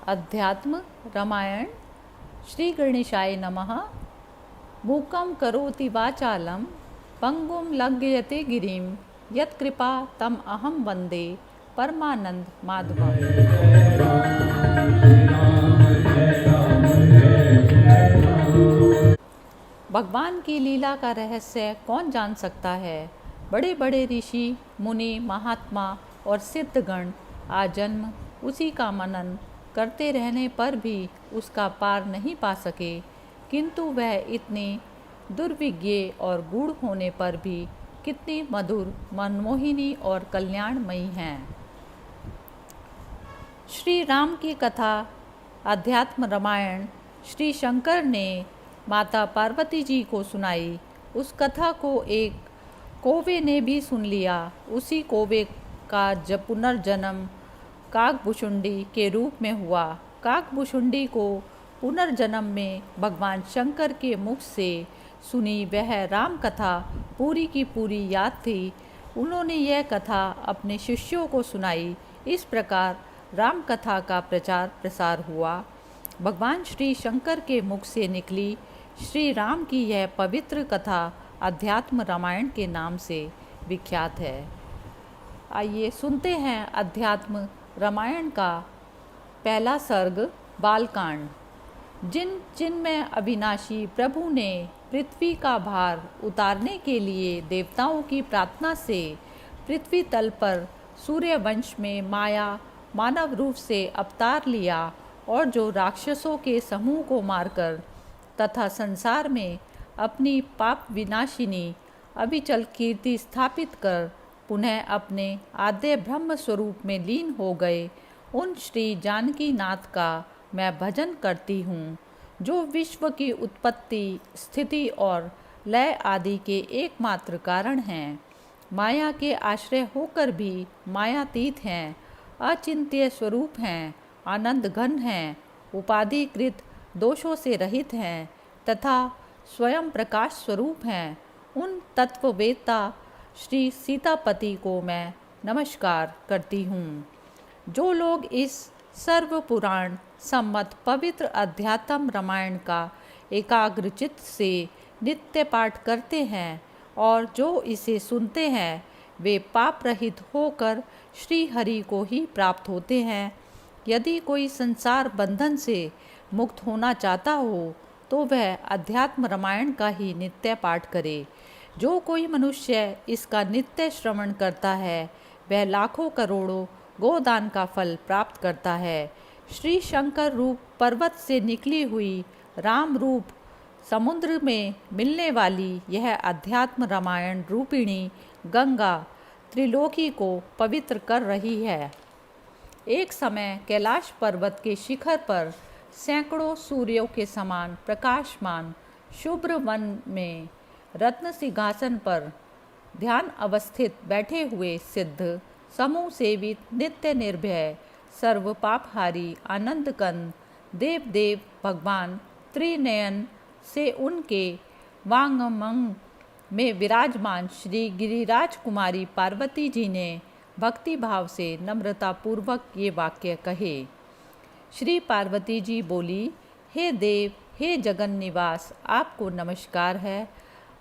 अध्यात्म रामायण। श्री गणेशाय नमः। मूकं करोति वाचालं पंगुं लंघयते गिरिं यत्कृपा तम अहं वंदे परमानंद माधवम्। भगवान की लीला का रहस्य कौन जान सकता है। बड़े बड़े ऋषि मुनि महात्मा और सिद्धगण आजन्म उसी का मनन करते रहने पर भी उसका पार नहीं पा सके, किंतु वह इतने दुर्विज्ञ और गूढ़ होने पर भी कितनी मधुर, मनमोहिनी और कल्याणमयी हैं। श्री राम की कथा अध्यात्म रामायण श्री शंकर ने माता पार्वती जी को सुनाई। उस कथा को एक कौवे ने भी सुन लिया। उसी कौवे का पुनर्जन्म काकभुशुंडी के रूप में हुआ। काकभुशुंडी को पुनर्जन्म में भगवान शंकर के मुख से सुनी वह राम कथा पूरी की पूरी याद थी। उन्होंने यह कथा अपने शिष्यों को सुनाई। इस प्रकार राम कथा का प्रचार प्रसार हुआ। भगवान श्री शंकर के मुख से निकली श्री राम की यह पवित्र कथा अध्यात्म रामायण के नाम से विख्यात है। आइए सुनते हैं अध्यात्म रामायण का पहला सर्ग, बालकांड। जिन चिन्मय अविनाशी प्रभु ने पृथ्वी का भार उतारने के लिए देवताओं की प्रार्थना से पृथ्वी तल पर सूर्यवंश में माया मानव रूप से अवतार लिया और जो राक्षसों के समूह को मारकर तथा संसार में अपनी पाप विनाशिनी अविचल कीर्ति स्थापित कर पुनः अपने आद्य ब्रह्म स्वरूप में लीन हो गए, उन श्री जानकी नाथ का मैं भजन करती हूँ, जो विश्व की उत्पत्ति, स्थिति और लय आदि के एकमात्र कारण हैं। माया के आश्रय होकर भी मायातीत हैं, अचिंत्य स्वरूप हैं, आनंद घन हैं, उपाधिकृत दोषों से रहित हैं तथा स्वयं प्रकाश स्वरूप हैं। उन तत्ववेत्ता श्री सीतापति को मैं नमस्कार करती हूँ। जो लोग इस सर्व पुराण सम्मत पवित्र अध्यात्म रामायण का एकाग्रचित्त से नित्य पाठ करते हैं और जो इसे सुनते हैं, वे पाप रहित होकर श्री हरि को ही प्राप्त होते हैं। यदि कोई संसार बंधन से मुक्त होना चाहता हो तो वह अध्यात्म रामायण का ही नित्य पाठ करे। जो कोई मनुष्य इसका नित्य श्रवण करता है, वह लाखों करोड़ों गोदान का फल प्राप्त करता है। श्री शंकर रूप पर्वत से निकली हुई राम रूप समुद्र में मिलने वाली यह अध्यात्म रामायण रूपिणी गंगा त्रिलोकी को पवित्र कर रही है। एक समय कैलाश पर्वत के शिखर पर सैकड़ों सूर्यों के समान प्रकाशमान शुभ्र वन में रत्न सिंहासन पर ध्यान अवस्थित बैठे हुए सिद्ध समूह सेवित नित्य निर्भय सर्व पापहारी आनंद कंद देव भगवान त्रिनयन से उनके वांगमंग में विराजमान श्री गिरिराज कुमारी पार्वती जी ने भक्ति भाव से नम्रता पूर्वक ये वाक्य कहे। श्री पार्वती जी बोली, हे देव, हे जगन निवास, आपको नमस्कार है।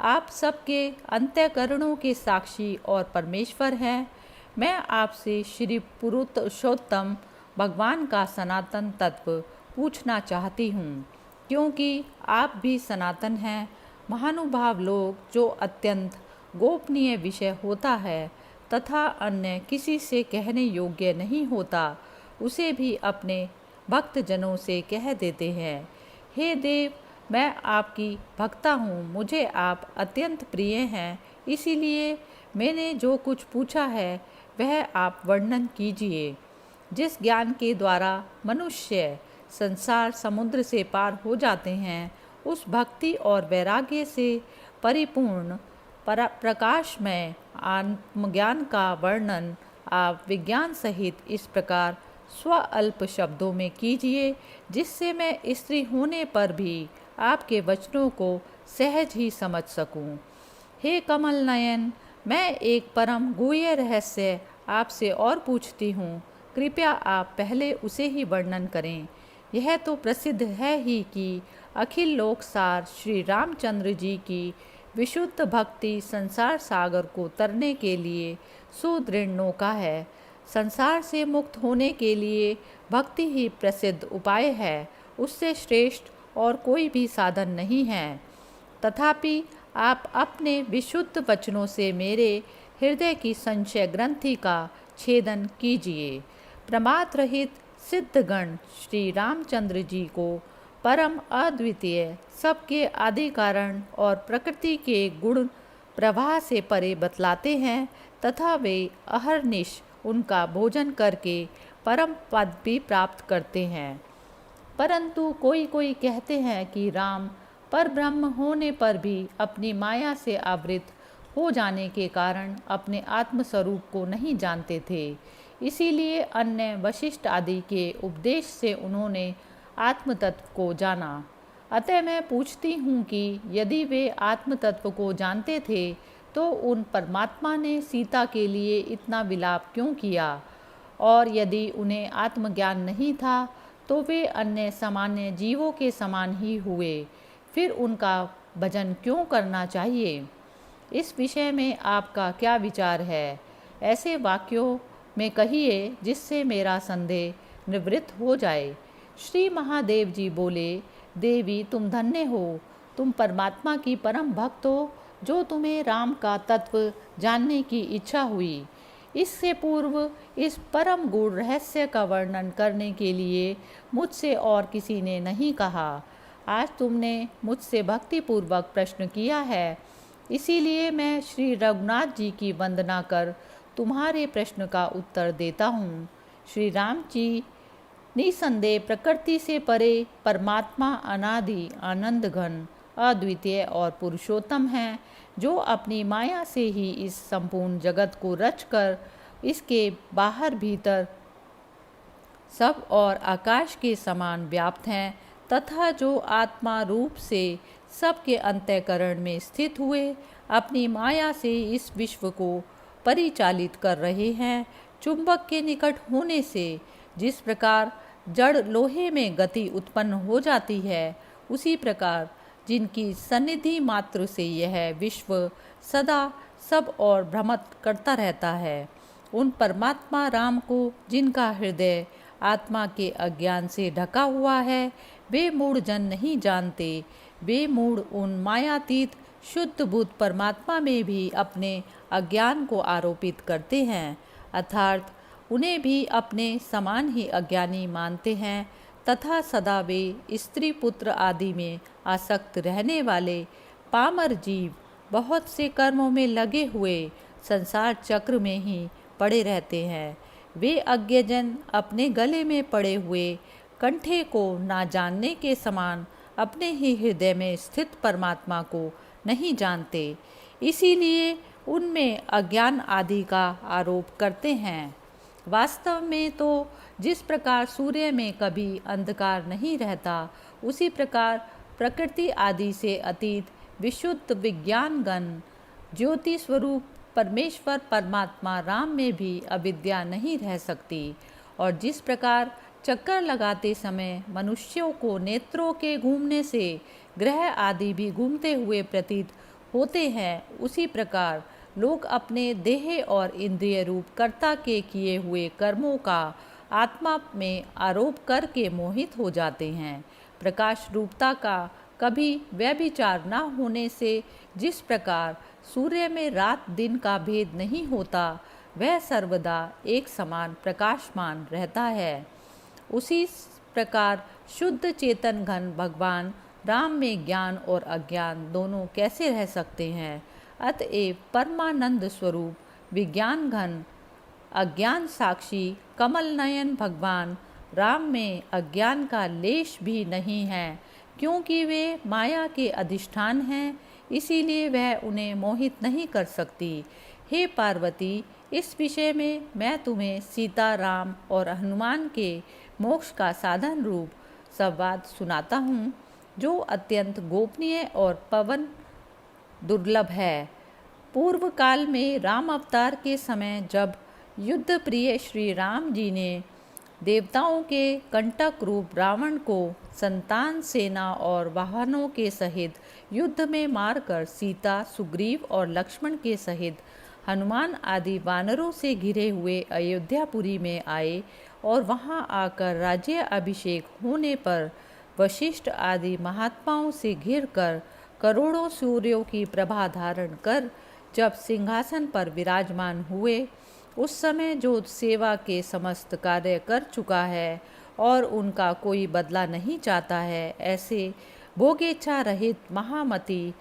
आप सबके अंतःकरणों के साक्षी और परमेश्वर हैं। मैं आपसे श्री पुरुषोत्तम भगवान का सनातन तत्व पूछना चाहती हूँ, क्योंकि आप भी सनातन हैं। महानुभाव लोग जो अत्यंत गोपनीय विषय होता है तथा अन्य किसी से कहने योग्य नहीं होता, उसे भी अपने भक्तजनों से कह देते हैं। हे देव, मैं आपकी भक्ता हूँ, मुझे आप अत्यंत प्रिय हैं, इसीलिए मैंने जो कुछ पूछा है वह आप वर्णन कीजिए। जिस ज्ञान के द्वारा मनुष्य संसार समुद्र से पार हो जाते हैं, उस भक्ति और वैराग्य से परिपूर्ण प्रकाशमय आत्मज्ञान का वर्णन आप विज्ञान सहित इस प्रकार स्वअल्प शब्दों में कीजिए, जिससे मैं स्त्री होने पर भी आपके वचनों को सहज ही समझ सकूं। हे कमल नयन, मैं एक परम गुह्य रहस्य आपसे और पूछती हूँ, कृपया आप पहले उसे ही वर्णन करें। यह तो प्रसिद्ध है ही कि अखिल लोकसार श्री रामचंद्र जी की विशुद्ध भक्ति संसार सागर को तरने के लिए सुदृढ़ नौका है। संसार से मुक्त होने के लिए भक्ति ही प्रसिद्ध उपाय है, उससे श्रेष्ठ और कोई भी साधन नहीं है। तथापि आप अपने विशुद्ध वचनों से मेरे हृदय की संशय ग्रंथि का छेदन कीजिए। प्रमाद रहित सिद्धगण श्री रामचंद्र जी को परम अद्वितीय, सबके आदि कारण और प्रकृति के गुण प्रवाह से परे बतलाते हैं तथा वे अहरनिश उनका भोजन करके परम पद भी प्राप्त करते हैं। परंतु कोई कोई कहते हैं कि राम पर ब्रह्म होने पर भी अपनी माया से आवृत हो जाने के कारण अपने आत्मस्वरूप को नहीं जानते थे, इसीलिए अन्य वशिष्ठ आदि के उपदेश से उन्होंने आत्म तत्व को जाना। अतः मैं पूछती हूँ कि यदि वे आत्म तत्व को जानते थे तो उन परमात्मा ने सीता के लिए इतना विलाप क्यों किया, और यदि उन्हें आत्मज्ञान नहीं था तो वे अन्य सामान्य जीवों के समान ही हुए, फिर उनका भजन क्यों करना चाहिए? इस विषय में आपका क्या विचार है? ऐसे वाक्यों में कहिए जिससे मेरा संदेह निवृत्त हो जाए। श्री महादेव जी बोले, देवी तुम धन्य हो, तुम परमात्मा की परम भक्त हो, जो तुम्हें राम का तत्व जानने की इच्छा हुई। इससे पूर्व इस परम गूढ़ रहस्य का वर्णन करने के लिए मुझसे और किसी ने नहीं कहा। आज तुमने मुझसे भक्तिपूर्वक प्रश्न किया है, इसीलिए मैं श्री रघुनाथ जी की वंदना कर तुम्हारे प्रश्न का उत्तर देता हूँ। श्री राम जी निसंदेह प्रकृति से परे परमात्मा अनादि आनंद घन अद्वितीय और पुरुषोत्तम हैं, जो अपनी माया से ही इस संपूर्ण जगत को रचकर इसके बाहर भीतर सब और आकाश के समान व्याप्त हैं, तथा जो आत्मा रूप से सबके अंतःकरण में स्थित हुए अपनी माया से इस विश्व को परिचालित कर रहे हैं। चुंबक के निकट होने से जिस प्रकार जड़ लोहे में गति उत्पन्न हो जाती है, उसी प्रकार जिनकी सन्निधि मात्र से यह विश्व सदा सब और भ्रमत करता रहता है, उन परमात्मा राम को जिनका हृदय आत्मा के अज्ञान से ढका हुआ है, वे मूढ़ जन नहीं जानते। वे मूढ़ उन मायातीत शुद्ध बुद्ध परमात्मा में भी अपने अज्ञान को आरोपित करते हैं, अर्थात उन्हें भी अपने समान ही अज्ञानी मानते हैं, तथा सदा वे स्त्री पुत्र आदि में आसक्त रहने वाले पामर जीव बहुत से कर्मों में लगे हुए संसार चक्र में ही पड़े रहते हैं। वे अज्ञजन अपने गले में पड़े हुए कंठे को ना जानने के समान अपने ही हृदय में स्थित परमात्मा को नहीं जानते, इसीलिए उनमें अज्ञान आदि का आरोप करते हैं। वास्तव में तो जिस प्रकार सूर्य में कभी अंधकार नहीं रहता, उसी प्रकार प्रकृति आदि से अतीत विशुद्ध विज्ञानगण ज्योति स्वरूप परमेश्वर परमात्मा राम में भी अविद्या नहीं रह सकती। और जिस प्रकार चक्कर लगाते समय मनुष्यों को नेत्रों के घूमने से ग्रह आदि भी घूमते हुए प्रतीत होते हैं, उसी प्रकार लोग अपने देह और इंद्रिय रूप कर्ता के किए हुए कर्मों का आत्मा में आरोप करके मोहित हो जाते हैं। प्रकाश रूपता का कभी व्यभिचार न होने से जिस प्रकार सूर्य में रात दिन का भेद नहीं होता, वह सर्वदा एक समान प्रकाशमान रहता है। उसी प्रकार शुद्ध चेतन घन भगवान राम में ज्ञान और अज्ञान दोनों कैसे रह सकते हैं? अतएव परमानंद स्वरूप विज्ञान घन अज्ञान साक्षी कमल नयन भगवान राम में अज्ञान का लेश भी नहीं है, क्योंकि वे माया के अधिष्ठान हैं, इसीलिए वह उन्हें मोहित नहीं कर सकती। हे पार्वती, इस विषय में मैं तुम्हें सीता राम और हनुमान के मोक्ष का साधन रूप संवाद सुनाता हूँ, जो अत्यंत गोपनीय और पवन दुर्लभ है। पूर्व काल में राम अवतार के समय जब युद्ध प्रिय श्री राम जी ने देवताओं के कंटक रूप रावण को संतान, सेना और वाहनों के सहित युद्ध में मारकर सीता, सुग्रीव और लक्ष्मण के सहित हनुमान आदि वानरों से घिरे हुए अयोध्यापुरी में आए और वहां आकर राज्य अभिषेक होने पर वशिष्ठ आदि महात्माओं से घिरकर करोड़ों सूर्यों की प्रभा धारण कर जब सिंहासन पर विराजमान हुए, उस समय जो सेवा के समस्त कार्य कर चुका है और उनका कोई बदला नहीं चाहता है, ऐसे भोगेच्छा रहित महामति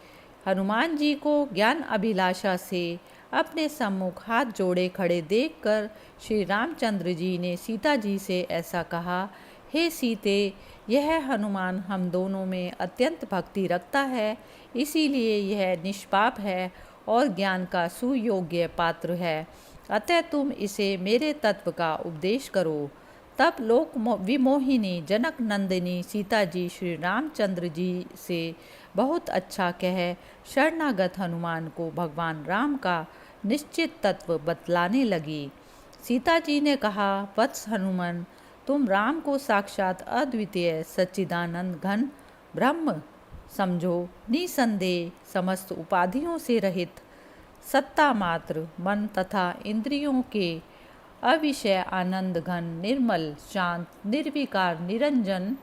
हनुमान जी को ज्ञान अभिलाषा से अपने सम्मुख हाथ जोड़े खड़े देखकर श्री रामचंद्र जी ने सीता जी से ऐसा कहा, हे सीते, यह हनुमान हम दोनों में अत्यंत भक्ति रखता है, इसीलिए यह निष्पाप है और ज्ञान का सुयोग्य पात्र है। अतः तुम इसे मेरे तत्व का उपदेश करो। तब लोक विमोहिनी जनक नंदिनी सीता जी श्री रामचंद्र जी से बहुत अच्छा कह शरणागत हनुमान को भगवान राम का निश्चित तत्व बतलाने लगी। सीता जी ने कहा, वत्स हनुमान, तुम राम को साक्षात अद्वितीय सच्चिदानंद घन ब्रह्म समझो, निसंदेह समस्त उपाधियों से रहित, सत्ता मात्र, मन तथा इंद्रियों के अविषय आनंद घन, निर्मल, शांत, निर्विकार, निरंजन,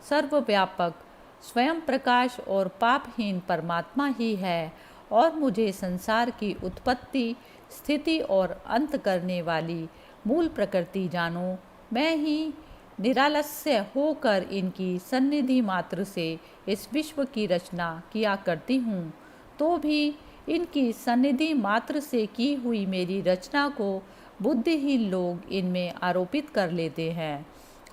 सर्वव्यापक, स्वयं प्रकाश और पापहीन परमात्मा ही है और मुझे संसार की उत्पत्ति, स्थिति और अंत करने वाली मूल प्रकृति जानो। मैं ही निरालस्य होकर इनकी सन्निधि मात्र से इस विश्व की रचना किया करती हूँ, तो भी इनकी सन्निधि मात्र से की हुई मेरी रचना को बुद्धिहीन लोग इनमें आरोपित कर लेते हैं।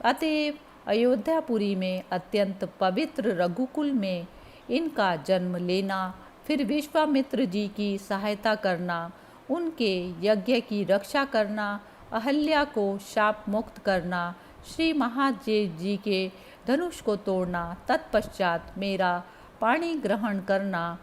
अतएव अयोध्यापुरी में अत्यंत पवित्र रघुकुल में इनका जन्म लेना, फिर विश्वामित्र जी की सहायता करना, उनके यज्ञ की रक्षा करना, अहल्या को शाप मुक्त करना, श्री महादेव जी के धनुष को तोड़ना, तत्पश्चात मेरा पाणी ग्रहण करना,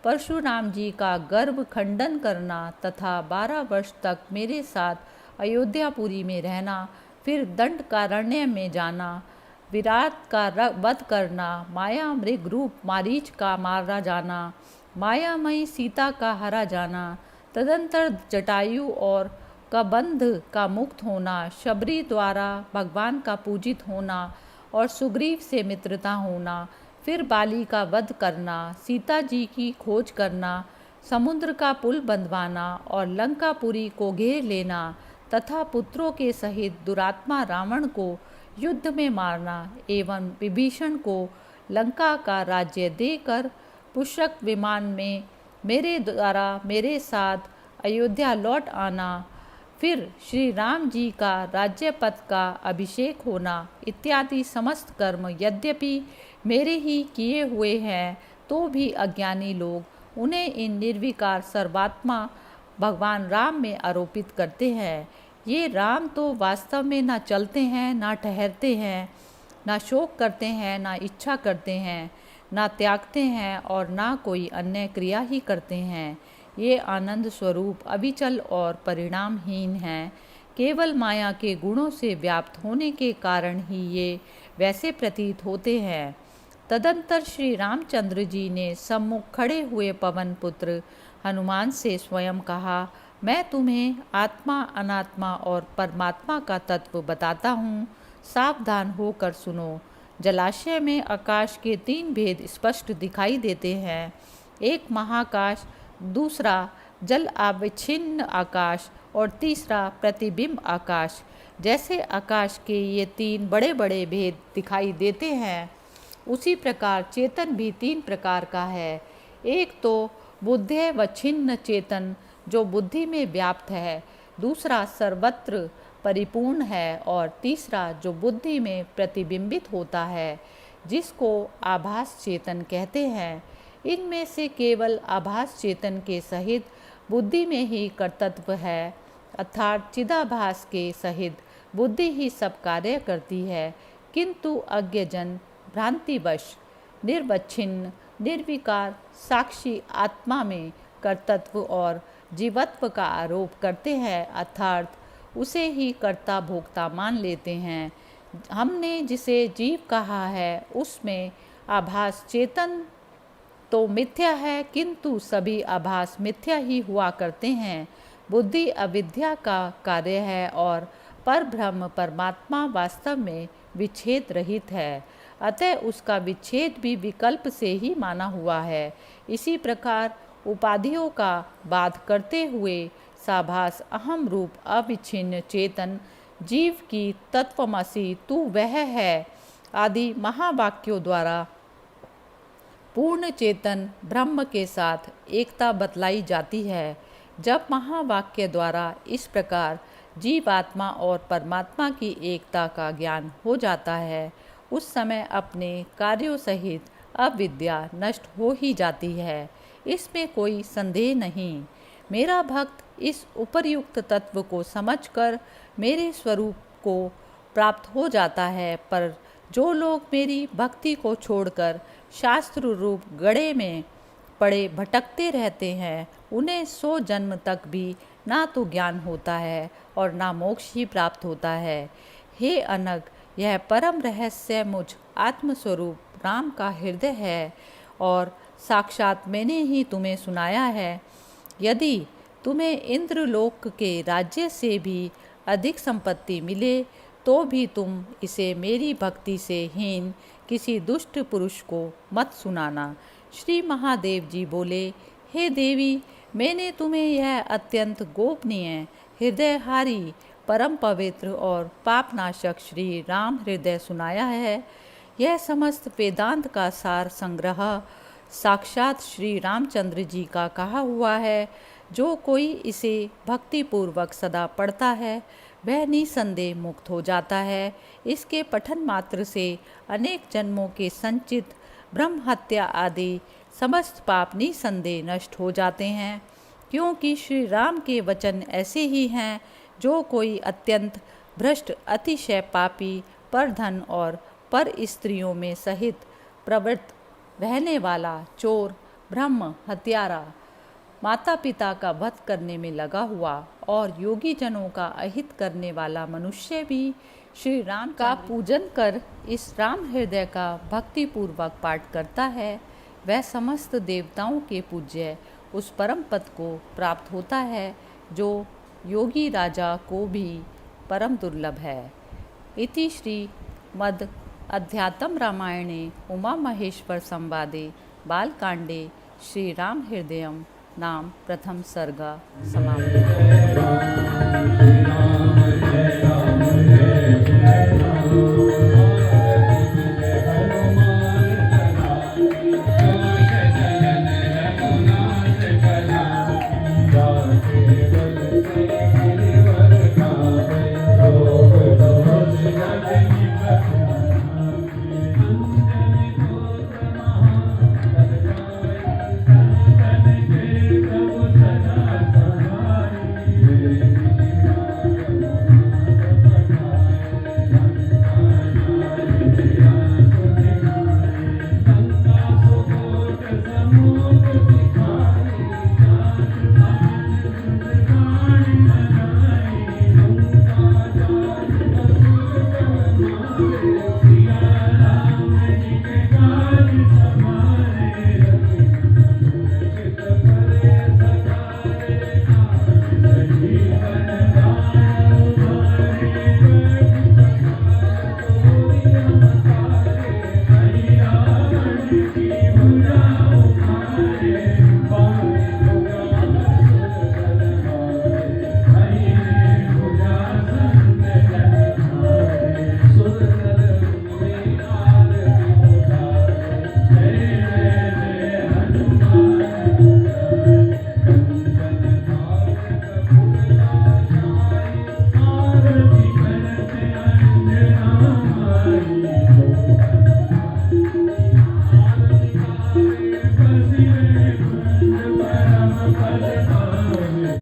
परशुराम जी का गर्भ खंडन करना तथा 12 वर्ष तक मेरे साथ अयोध्यापुरी में रहना, फिर दंडकारण्य में जाना, विराट का वध करना, माया मृग रूप मारीच का मारा जाना, मायामयी सीता का हरा जाना, तदंतर जटायु और कबंध का मुक्त होना, शबरी द्वारा भगवान का पूजित होना और सुग्रीव से मित्रता होना, फिर बाली का वध करना, सीता जी की खोज करना, समुद्र का पुल बंधवाना और लंकापुरी को घेर लेना तथा पुत्रों के सहित दुरात्मा रावण को युद्ध में मारना एवं विभीषण को लंका का राज्य देकर पुष्पक विमान में मेरे द्वारा मेरे साथ अयोध्या लौट आना, फिर श्री राम जी का राज्य पद का अभिषेक होना इत्यादि समस्त कर्म यद्यपि मेरे ही किए हुए हैं, तो भी अज्ञानी लोग उन्हें इन निर्विकार सर्वात्मा भगवान राम में आरोपित करते हैं। ये राम तो वास्तव में ना चलते हैं, ना ठहरते हैं, ना शोक करते हैं, ना इच्छा करते हैं, ना त्यागते हैं और ना कोई अन्य क्रिया ही करते हैं। ये आनंद स्वरूप अविचल और परिणामहीन हैं। केवल माया के गुणों से व्याप्त होने के कारण ही ये वैसे प्रतीत होते हैं। तदंतर श्री रामचंद्र जी ने सम्मुख खड़े हुए पवन पुत्र हनुमान से स्वयं कहा, मैं तुम्हें आत्मा, अनात्मा और परमात्मा का तत्व बताता हूँ, सावधान होकर सुनो। जलाशय में आकाश के 3 भेद स्पष्ट दिखाई देते हैं, एक महाकाश, दूसरा जल अविच्छिन्न आकाश और तीसरा प्रतिबिंब आकाश। जैसे आकाश के ये 3 बड़े बड़े भेद दिखाई देते हैं, उसी प्रकार चेतन भी 3 प्रकार का है। एक तो बुद्ध्यवच्छिन्न चेतन जो बुद्धि में व्याप्त है, दूसरा सर्वत्र परिपूर्ण है और तीसरा जो बुद्धि में प्रतिबिंबित होता है, जिसको आभास चेतन कहते हैं। इनमें से केवल आभास चेतन के सहित बुद्धि में ही कर्तृत्व है, अर्थात चिदाभास के सहित बुद्धि ही सब कार्य करती है, किंतु अज्ञजन भ्रांतिवश निर्वच्छिन्न निर्विकार साक्षी आत्मा में कर्तृत्व और जीवत्व का आरोप करते हैं, अर्थात उसे ही कर्ता भोक्ता मान लेते हैं। हमने जिसे जीव कहा है उसमें आभास चेतन तो मिथ्या है, किंतु सभी आभास मिथ्या ही हुआ करते हैं। बुद्धि अविद्या का कार्य है और परब्रह्म परमात्मा वास्तव में विच्छेद रहित है, अतः उसका विच्छेद भी विकल्प से ही माना हुआ है। इसी प्रकार उपाधियों का बाध करते हुए साभास अहम रूप अविच्छिन्न चेतन जीव की तत्वमसि तू वह है आदि महावाक्यों द्वारा पूर्ण चेतन ब्रह्म के साथ एकता बतलाई जाती है। जब महावाक्य द्वारा इस प्रकार जीवात्मा और परमात्मा की एकता का ज्ञान हो जाता है, उस समय अपने कार्यों सहित अविद्या नष्ट हो ही जाती है, इसमें कोई संदेह नहीं। मेरा भक्त इस उपर्युक्त तत्व को समझकर मेरे स्वरूप को प्राप्त हो जाता है, पर जो लोग मेरी भक्ति को छोड़कर शास्त्र रूप गड़े में पड़े भटकते रहते हैं, उन्हें 100 जन्म तक भी ना तो ज्ञान होता है और ना मोक्ष ही प्राप्त होता है। हे अनग, यह परम रहस्य मुझ आत्मस्वरूप राम का हृदय है और साक्षात मैंने ही तुम्हें सुनाया है। यदि तुम्हें इंद्रलोक के राज्य से भी अधिक संपत्ति मिले तो भी तुम इसे मेरी भक्ति से हीन किसी दुष्ट पुरुष को मत सुनाना। श्री महादेव जी बोले, हे देवी, मैंने तुम्हें यह अत्यंत गोपनीय, हृदयहारी, परम पवित्र और पापनाशक श्री राम हृदय सुनाया है। यह समस्त वेदांत का सार संग्रह साक्षात श्री रामचंद्र जी का कहा हुआ है। जो कोई इसे भक्तिपूर्वक सदा पढ़ता है वह निसंदेह मुक्त हो जाता है। इसके पठन मात्र से अनेक जन्मों के संचित ब्रह्म हत्या आदि समस्त पाप निसंदेह नष्ट हो जाते हैं, क्योंकि श्री राम के वचन ऐसे ही हैं। जो कोई अत्यंत भ्रष्ट, अतिशय पापी, पर धन और पर स्त्रियों में सहित प्रवृत्त रहने वाला, चोर, ब्रह्म हत्यारा, माता पिता का वध करने में लगा हुआ और योगी जनों का अहित करने वाला मनुष्य भी श्री राम का पूजन कर इस राम हृदय का भक्तिपूर्वक पाठ करता है, वह समस्त देवताओं के पूज्य उस परम पद को प्राप्त होता है, जो योगी राजा को भी परम दुर्लभ है। इति श्री मद अध्यात्म रामायणे उमा महेश्वर संवादे बालकांडे श्री राम हृदयम नाम प्रथम सर्ग समाप्त।